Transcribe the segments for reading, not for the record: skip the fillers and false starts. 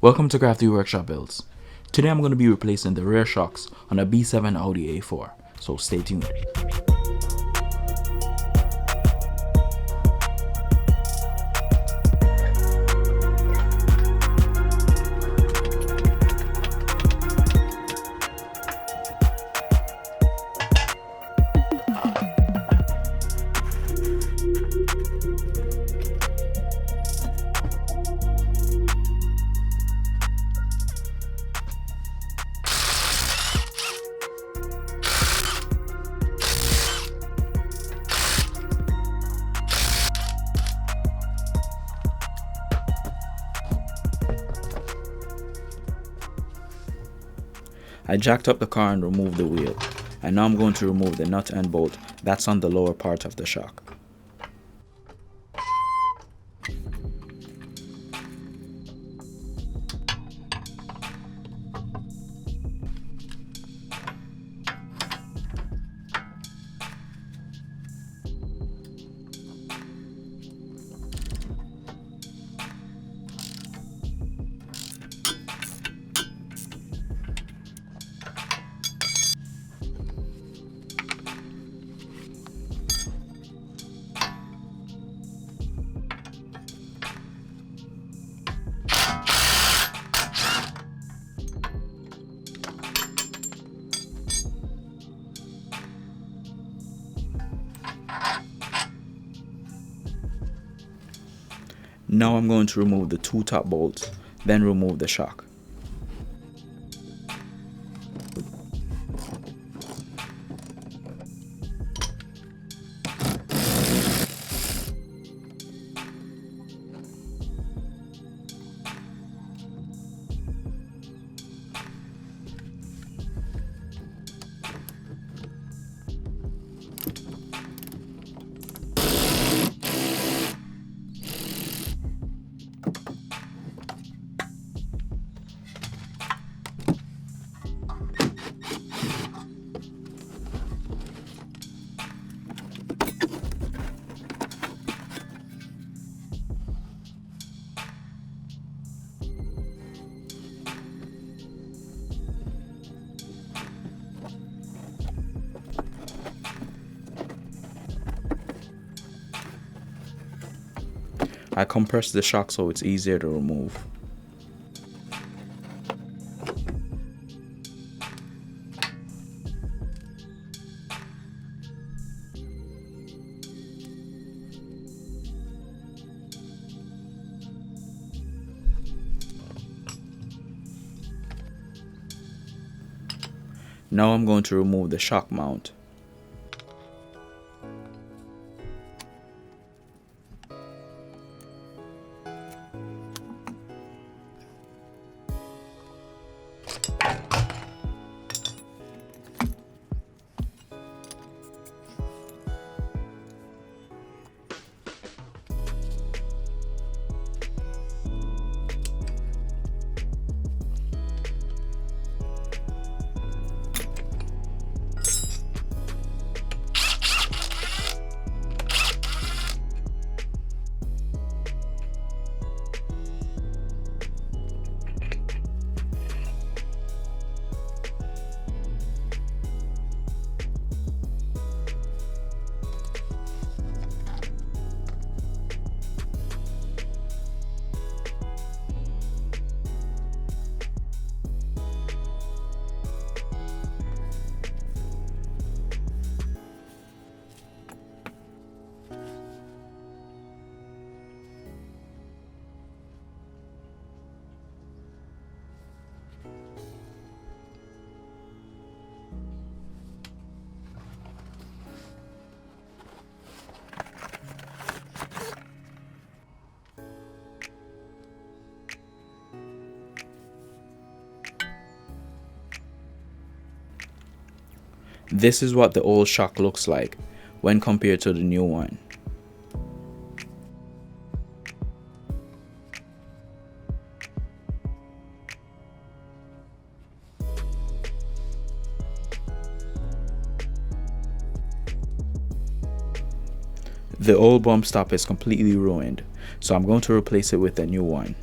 Welcome to Crafty Workshop Builds. Today I'm going to be replacing the rear shocks on a B7 Audi A4, so stay tuned. I jacked up the car and removed the wheel, and now I'm going to remove the nut and bolt that's on the lower part of the shock. Now I'm going to remove the two top bolts, then remove the shock. I compress the shock so it's easier to remove. Now I'm going to remove the shock mount. This is what the old shock looks like when compared to the new one. The old bump stop is completely ruined, so I'm going to replace it with a new one.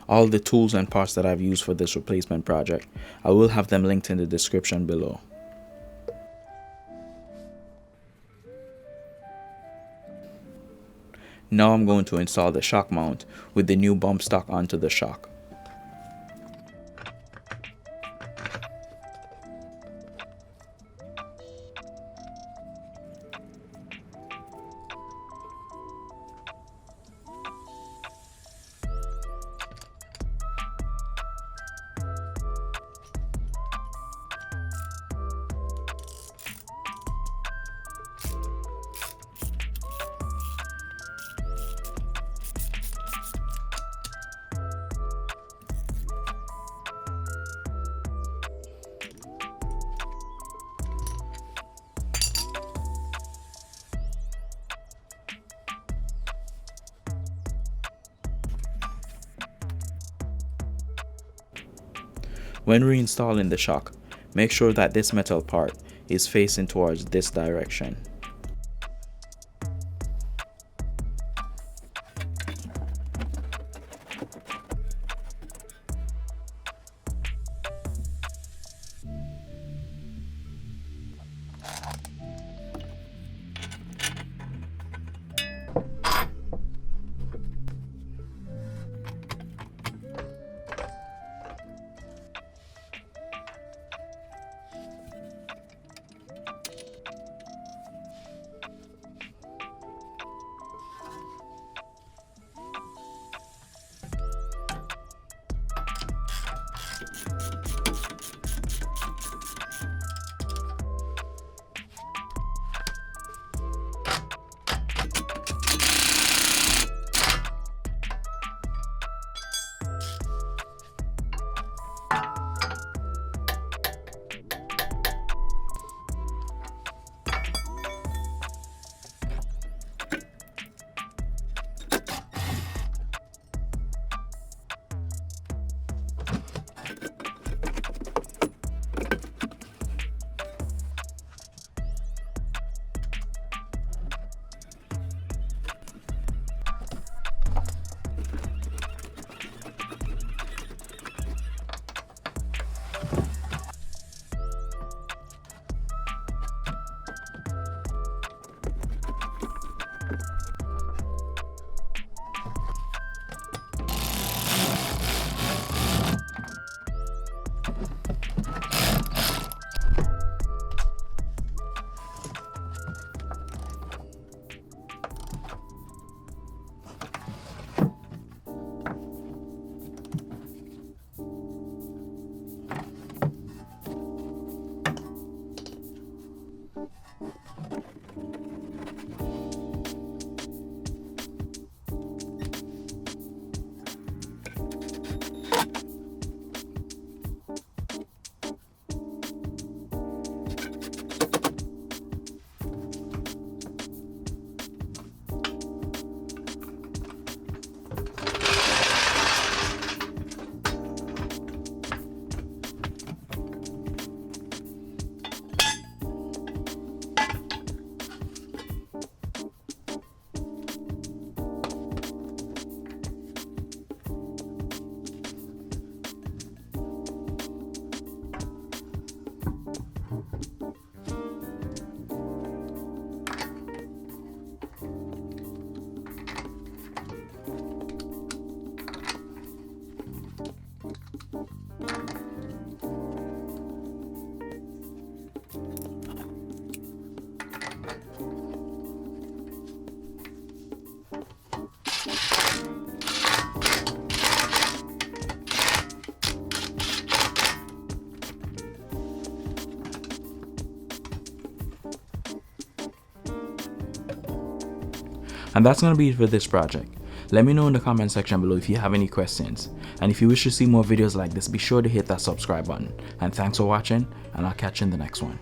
All the tools and parts that I've used for this replacement project, I will have them linked in the description below. Now I'm going to install the shock mount with the new bump stock onto the shock. When reinstalling the shock, make sure that this metal part is facing towards this direction. And that's going to be it for this project. Let me know in the comment section below if you have any questions. And if you wish to see more videos like this, be sure to hit that subscribe button. And thanks for watching, and I'll catch you in the next one.